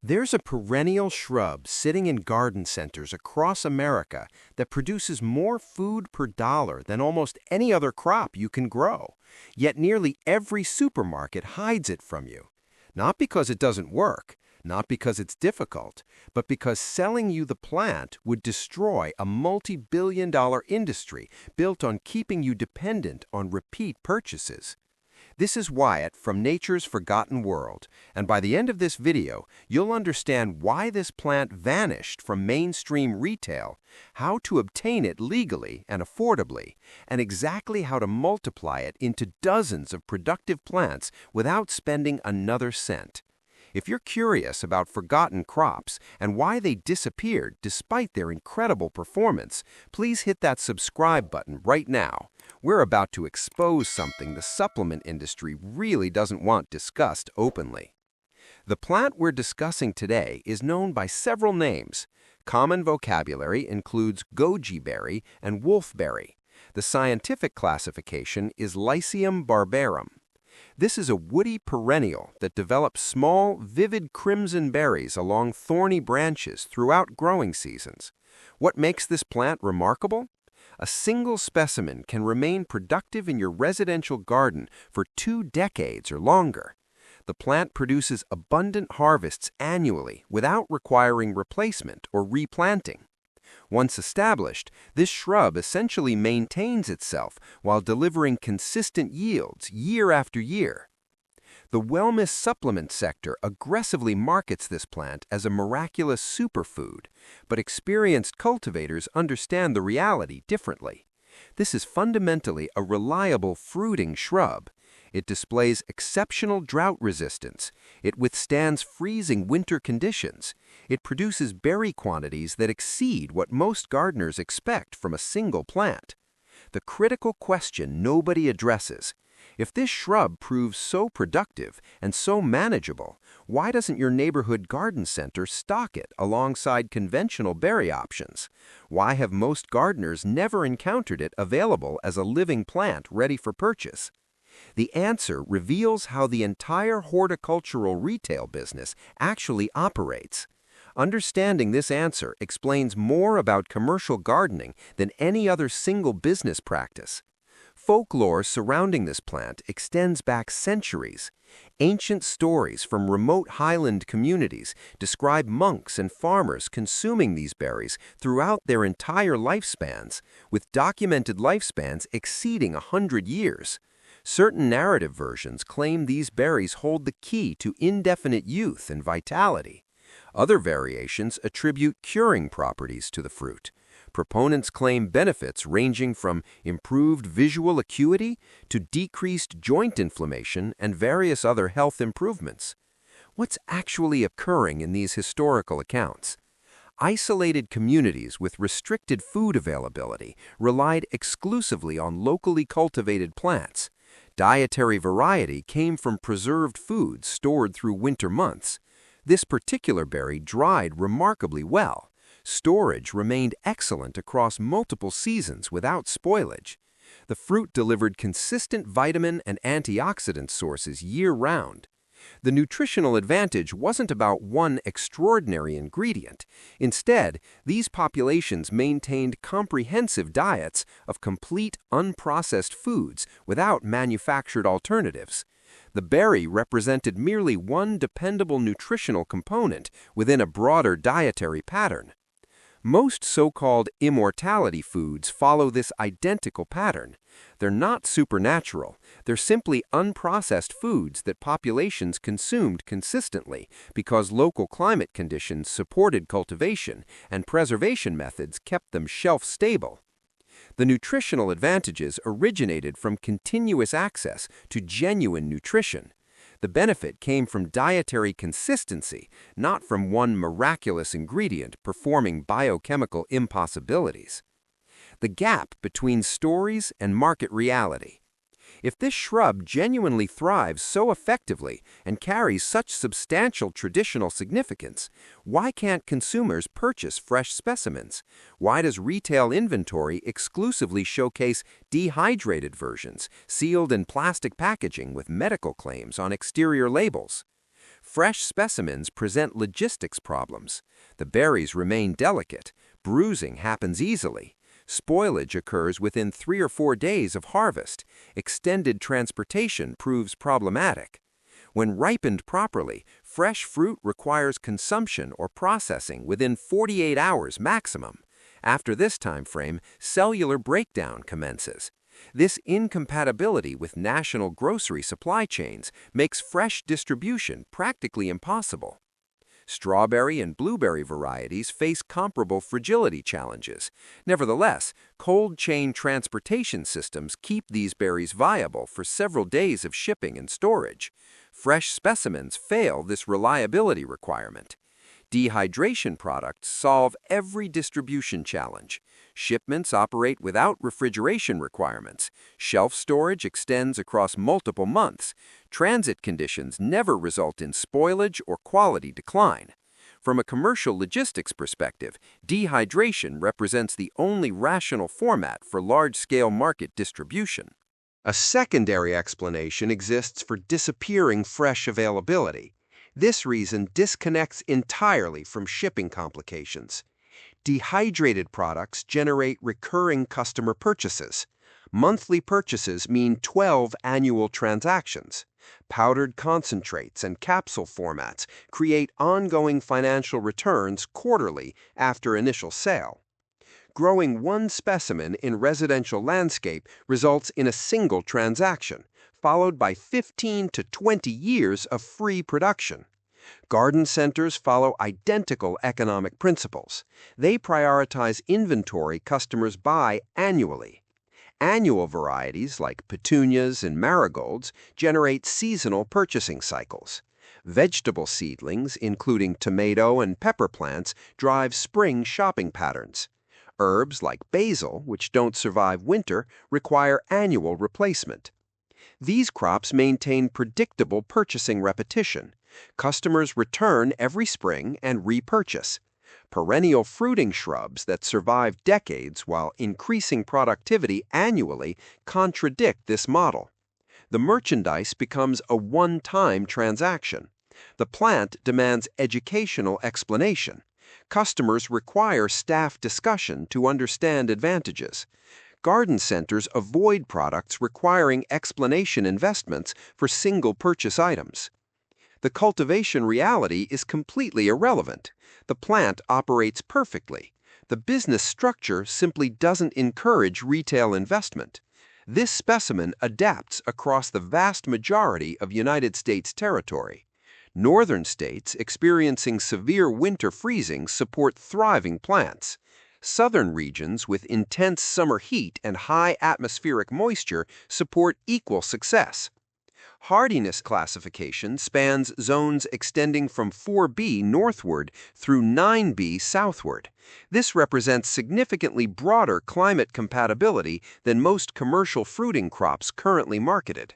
There's a perennial shrub sitting in garden centers across America that produces more food per dollar than almost any other crop you can grow. Yet nearly every supermarket hides it from you. Not because it doesn't work, not because it's difficult, but because selling you the plant would destroy a multi-billion-dollar industry built on keeping you dependent on repeat purchases. This is Wyatt from Nature's Forgotten World, and by the end of this video, you'll understand why this plant vanished from mainstream retail, how to obtain it legally and affordably, and exactly how to multiply it into dozens of productive plants without spending another cent. If you're curious about forgotten crops and why they disappeared despite their incredible performance, please hit that subscribe button right now. We're about to expose something the supplement industry really doesn't want discussed openly. The plant we're discussing today is known by several names. Common vocabulary includes Goji Berry and Wolfberry. The scientific classification is Lycium barbarum. This is a woody perennial that develops small, vivid crimson berries along thorny branches throughout growing seasons. What makes this plant remarkable? A single specimen can remain productive in your residential garden for 2 decades or longer. The plant produces abundant harvests annually without requiring replacement or replanting. Once established, this shrub essentially maintains itself while delivering consistent yields year after year. The wellness supplement sector aggressively markets this plant as a miraculous superfood, but experienced cultivators understand the reality differently. This is fundamentally a reliable fruiting shrub. It displays exceptional drought resistance. It withstands freezing winter conditions. It produces berry quantities that exceed what most gardeners expect from a single plant. The critical question nobody addresses: if this shrub proves so productive and so manageable, why doesn't your neighborhood garden center stock it alongside conventional berry options? Why have most gardeners never encountered it available as a living plant ready for purchase? The answer reveals how the entire horticultural retail business actually operates. Understanding this answer explains more about commercial gardening than any other single business practice. Folklore surrounding this plant extends back centuries. Ancient stories from remote highland communities describe monks and farmers consuming these berries throughout their entire lifespans, with documented lifespans exceeding 100 years. Certain narrative versions claim these berries hold the key to indefinite youth and vitality. Other variations attribute curing properties to the fruit. Proponents claim benefits ranging from improved visual acuity to decreased joint inflammation and various other health improvements. What's actually occurring in these historical accounts? Isolated communities with restricted food availability relied exclusively on locally cultivated plants. Dietary variety came from preserved foods stored through winter months. This particular berry dried remarkably well. Storage remained excellent across multiple seasons without spoilage. The fruit delivered consistent vitamin and antioxidant sources year-round. The nutritional advantage wasn't about one extraordinary ingredient. Instead, these populations maintained comprehensive diets of complete unprocessed foods without manufactured alternatives. The berry represented merely one dependable nutritional component within a broader dietary pattern. Most so-called immortality foods follow this identical pattern. They're not supernatural. They're simply unprocessed foods that populations consumed consistently because local climate conditions supported cultivation and preservation methods kept them shelf-stable. The nutritional advantages originated from continuous access to genuine nutrition. The benefit came from dietary consistency, not from one miraculous ingredient performing biochemical impossibilities. The gap between stories and market reality. If this shrub genuinely thrives so effectively and carries such substantial traditional significance, why can't consumers purchase fresh specimens? Why does retail inventory exclusively showcase dehydrated versions, sealed in plastic packaging with medical claims on exterior labels? Fresh specimens present logistics problems. The berries remain delicate, bruising happens easily, spoilage occurs within 3 or 4 days of harvest, extended transportation proves problematic. When ripened properly, fresh fruit requires consumption or processing within 48 hours maximum. After this time frame, cellular breakdown commences. This incompatibility with national grocery supply chains makes fresh distribution practically impossible. Strawberry and blueberry varieties face comparable fragility challenges. Nevertheless, cold chain transportation systems keep these berries viable for several days of shipping and storage. Fresh specimens fail this reliability requirement. Dehydration products solve every distribution challenge. Shipments operate without refrigeration requirements. Shelf storage extends across multiple months. Transit conditions never result in spoilage or quality decline. From a commercial logistics perspective, dehydration represents the only rational format for large-scale market distribution. A secondary explanation exists for disappearing fresh availability. This reason disconnects entirely from shipping complications. Dehydrated products generate recurring customer purchases. Monthly purchases mean 12 annual transactions. Powdered concentrates and capsule formats create ongoing financial returns quarterly after initial sale. Growing one specimen in residential landscape results in a single transaction, followed by 15 to 20 years of free production. Garden centers follow identical economic principles. They prioritize inventory customers buy annually. Annual varieties like petunias and marigolds generate seasonal purchasing cycles. Vegetable seedlings, including tomato and pepper plants, drive spring shopping patterns. Herbs like basil, which don't survive winter, require annual replacement. These crops maintain predictable purchasing repetition. Customers return every spring and repurchase. Perennial fruiting shrubs that survive decades while increasing productivity annually contradict this model. The merchandise becomes a one-time transaction. The plant demands educational explanation. Customers require staff discussion to understand advantages. Garden centers avoid products requiring explanation investments for single purchase items. The cultivation reality is completely irrelevant. The plant operates perfectly. The business structure simply doesn't encourage retail investment. This specimen adapts across the vast majority of United States territory. Northern states experiencing severe winter freezing support thriving plants. Southern regions with intense summer heat and high atmospheric moisture support equal success. Hardiness classification spans zones extending from 4B northward through 9B southward. This represents significantly broader climate compatibility than most commercial fruiting crops currently marketed.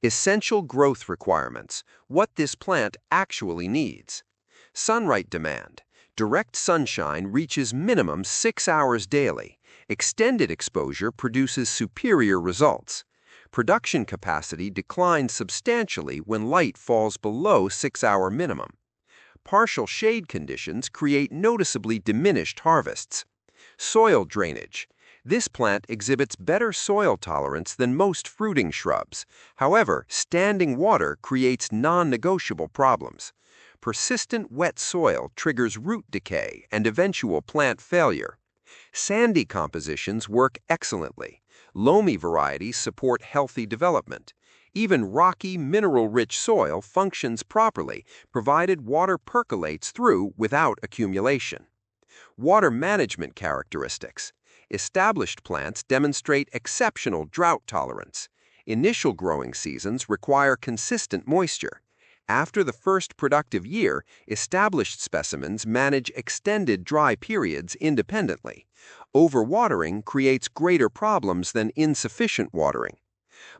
Essential growth requirements, what this plant actually needs. Sunlight demand. Direct sunshine reaches minimum 6 hours daily. Extended exposure produces superior results. Production capacity declines substantially when light falls below 6-hour minimum. Partial shade conditions create noticeably diminished harvests. Soil drainage. This plant exhibits better soil tolerance than most fruiting shrubs. However, standing water creates non-negotiable problems. Persistent wet soil triggers root decay and eventual plant failure. Sandy compositions work excellently. Loamy varieties support healthy development. Even rocky, mineral-rich soil functions properly, provided water percolates through without accumulation. Water management characteristics. Established plants demonstrate exceptional drought tolerance. Initial growing seasons require consistent moisture. After the first productive year, established specimens manage extended dry periods independently. Overwatering creates greater problems than insufficient watering.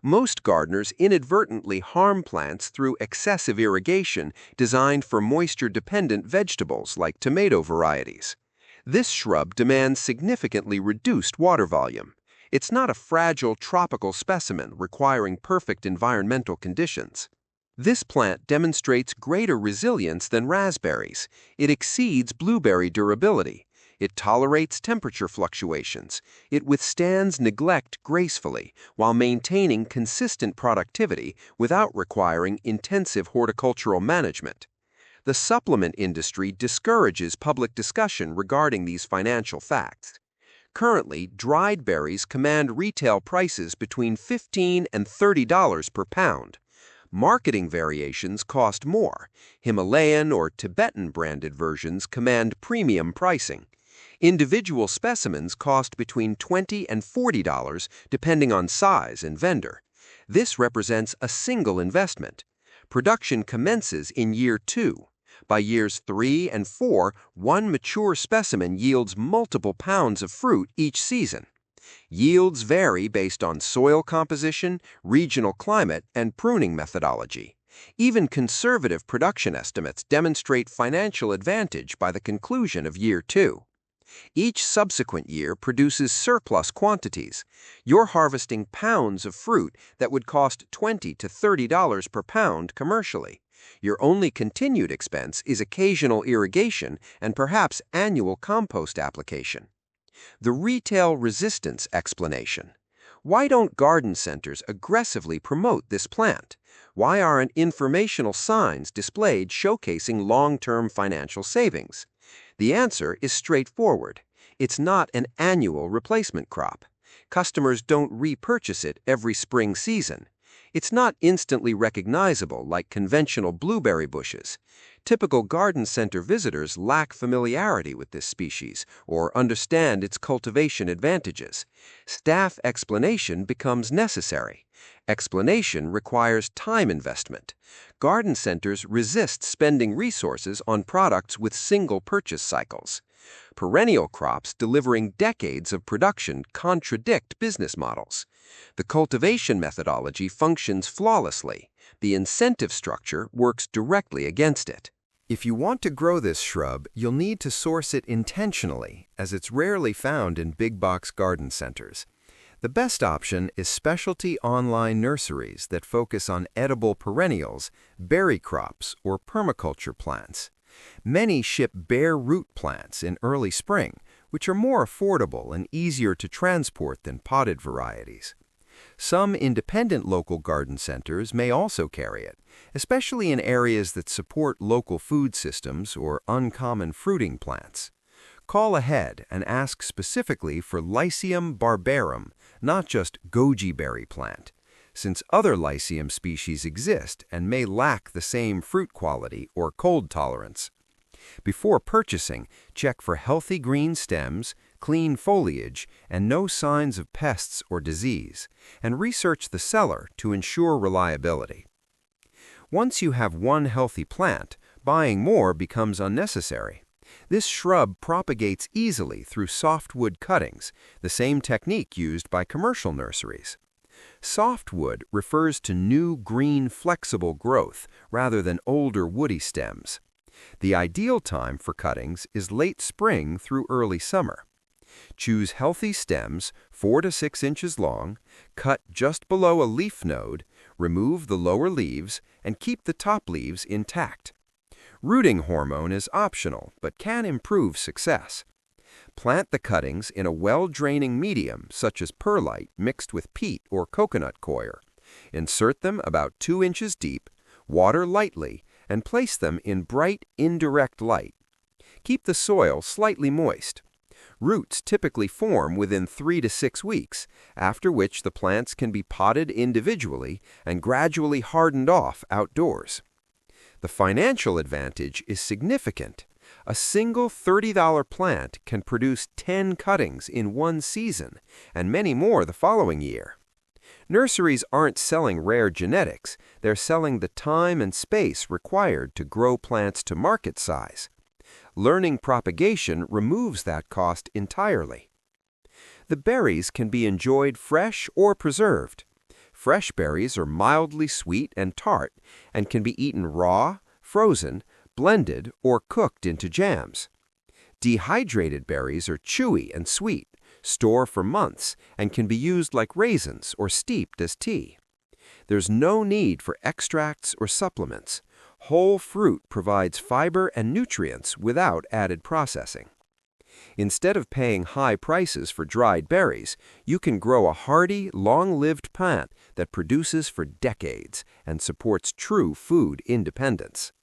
Most gardeners inadvertently harm plants through excessive irrigation designed for moisture-dependent vegetables like tomato varieties. This shrub demands significantly reduced water volume. It's not a fragile tropical specimen requiring perfect environmental conditions. This plant demonstrates greater resilience than raspberries. It exceeds blueberry durability. It tolerates temperature fluctuations. It withstands neglect gracefully while maintaining consistent productivity without requiring intensive horticultural management. The supplement industry discourages public discussion regarding these financial facts. Currently, dried berries command retail prices between $15 and $30 per pound. Marketing variations cost more. Himalayan or Tibetan branded versions command premium pricing. Individual specimens cost between $20 and $40 depending on size and vendor. This represents a single investment. Production commences in year 2. By years 3 and 4, one mature specimen yields multiple pounds of fruit each season. Yields vary based on soil composition, regional climate, and pruning methodology. Even conservative production estimates demonstrate financial advantage by the conclusion of year 2. Each subsequent year produces surplus quantities. You're harvesting pounds of fruit that would cost $20 to $30 per pound commercially. Your only continued expense is occasional irrigation and perhaps annual compost application. The retail resistance explanation. Why don't garden centers aggressively promote this plant? Why aren't informational signs displayed showcasing long-term financial savings? The answer is straightforward. It's not an annual replacement crop. Customers don't repurchase it every spring season. It's not instantly recognizable like conventional blueberry bushes. Typical garden center visitors lack familiarity with this species or understand its cultivation advantages. Staff explanation becomes necessary. Explanation requires time investment. Garden centers resist spending resources on products with single purchase cycles. Perennial crops delivering decades of production contradict business models. The cultivation methodology functions flawlessly. The incentive structure works directly against it. If you want to grow this shrub, you'll need to source it intentionally, as it's rarely found in big box garden centers. The best option is specialty online nurseries that focus on edible perennials, berry crops, or permaculture plants. Many ship bare root plants in early spring, which are more affordable and easier to transport than potted varieties. Some independent local garden centers may also carry it, especially in areas that support local food systems or uncommon fruiting plants. Call ahead and ask specifically for Lycium barbarum, not just Goji Berry plant, since other Lycium species exist and may lack the same fruit quality or cold tolerance. Before purchasing, check for healthy green stems, clean foliage, and no signs of pests or disease, and research the seller to ensure reliability. Once you have one healthy plant, buying more becomes unnecessary. This shrub propagates easily through softwood cuttings, the same technique used by commercial nurseries. Softwood refers to new green flexible growth rather than older woody stems. The ideal time for cuttings is late spring through early summer. Choose healthy stems 4 to 6 inches long, cut just below a leaf node, remove the lower leaves, and keep the top leaves intact. Rooting hormone is optional but can improve success. Plant the cuttings in a well-draining medium such as perlite mixed with peat or coconut coir. Insert them about 2 inches deep, water lightly, and place them in bright, indirect light. Keep the soil slightly moist. Roots typically form within 3 to 6 weeks, after which the plants can be potted individually and gradually hardened off outdoors. The financial advantage is significant. A single $30 plant can produce 10 cuttings in one season and many more the following year. Nurseries aren't selling rare genetics, they're selling the time and space required to grow plants to market size. Learning propagation removes that cost entirely. The berries can be enjoyed fresh or preserved. Fresh berries are mildly sweet and tart and can be eaten raw, frozen, blended, or cooked into jams. Dehydrated berries are chewy and sweet, store for months, and can be used like raisins or steeped as tea. There's no need for extracts or supplements. Whole fruit provides fiber and nutrients without added processing. Instead of paying high prices for dried berries, you can grow a hardy, long-lived plant that produces for decades and supports true food independence.